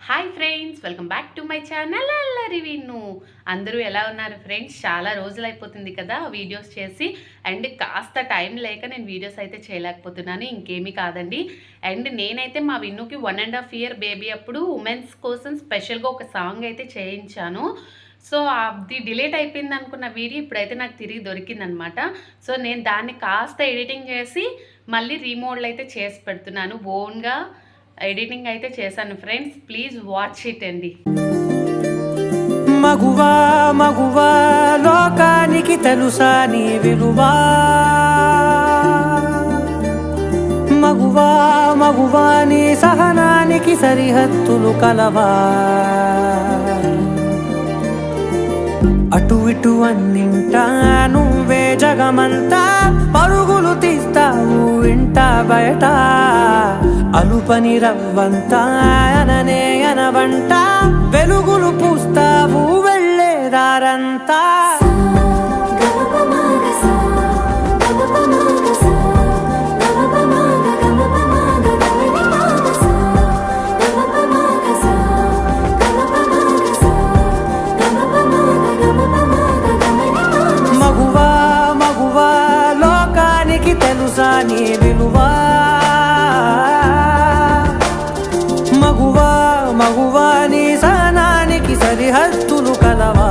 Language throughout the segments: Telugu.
Hi friends, welcome back to my channel అల్లరి విన్ను. అందరూ ఎలా ఉన్నారు ఫ్రెండ్స్? చాలా రోజులు అయిపోతుంది కదా వీడియోస్ చేసి. అండ్ కాస్త టైం లేక నేను వీడియోస్ అయితే చేయలేకపోతున్నాను, ఇంకేమీ కాదండి. అండ్ నేనైతే మా విన్నుకి 1.5 year బేబీ అప్పుడు ఉమెన్స్ కోసం స్పెషల్గా ఒక సాంగ్ అయితే చేయించాను. సో అది డిలీట్ అయిపోయింది అనుకున్న వీడియో ఇప్పుడైతే నాకు తిరిగి దొరికిందనమాట. సో నేను దాన్ని కాస్త ఎడిటింగ్ చేసి మళ్ళీ రీమోడల్ అయితే చేసి పెడుతున్నాను. ఓన్గా ఎడిటింగ్ అయితే చేశాను ఫ్రెండ్స్, ప్లీజ్ వాచ్ ఇట్ అండి. మగువా మగువా లోకానికి తెలుసా నీ విలువా, మగువా మగువా నీ సహనానికి సరిహద్దులు కలవా, అటు ఇటు అన్నింటా నువ్వే జగమంతా, పరుగులు తీస్తావు ఇంట బయట, అలుపని రవ్వంతా అననే అనవంట, వెలుగులు పూస్తావు వెళ్ళేదారంతా. మగువా మగువా లోకానికి తెలుసా నీ విలువా, మగువా మగువా నీ సహనానికి సరిహద్దులు కలవా.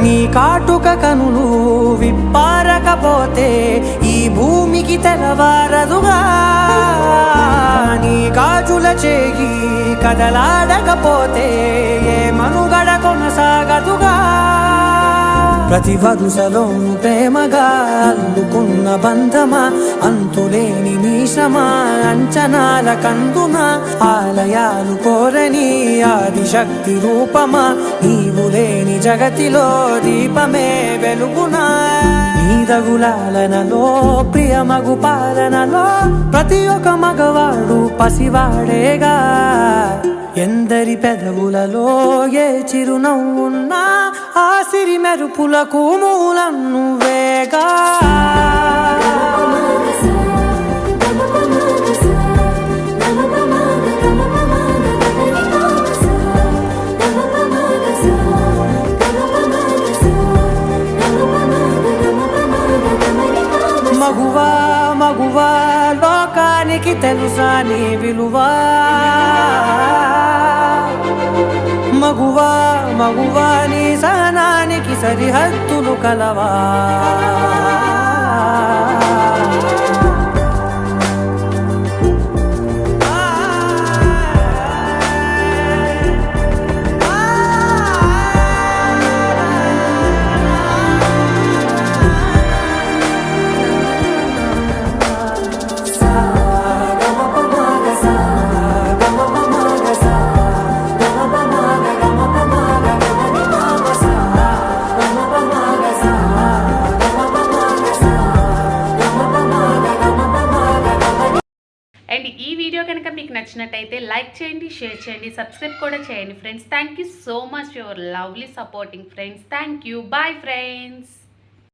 నీ కాటుక కనులు విప్పారకపోతే ఈ భూమికి తెలవారదుగా, నీ గాజుల చేయి కదలాడకపోతే ఏ మనుగడ కొనసాగదుగా. ప్రతి వరుసలోను ప్రేమగా అల్లుకున్న బంధమా, అంతులేని నీ శ్రమ అంచనాల కందున, ఆలయాలు కోరని ఆదిశక్తి రూపమా, నీవు లేని జగతిలో దీపమే వెలుగునా. నీ రఘులాలనలో ప్రియమగు పాలనలో ప్రతి ఒక్క మగవాడు పసివాడేగా, ఎందరి పెదవులలో ఏ చిరునవ్వున్నా ఆ సిరి మెరుపులకు మూలం నువ్వేగా. మగువా మగువా లోకానికి తెలుసా నీ విలువా, మగువా మగువా నీ సహనానికి సరిహద్దులు కలవా. అండ్ ఈ వీడియో కనుక మీకు నచ్చినట్టయితే లైక్ చేయండి, షేర్ చేయండి, సబ్స్క్రైబ్ కూడా చేయండి friends. Thank you so much your lovely supporting friends. Thank you. Bye friends.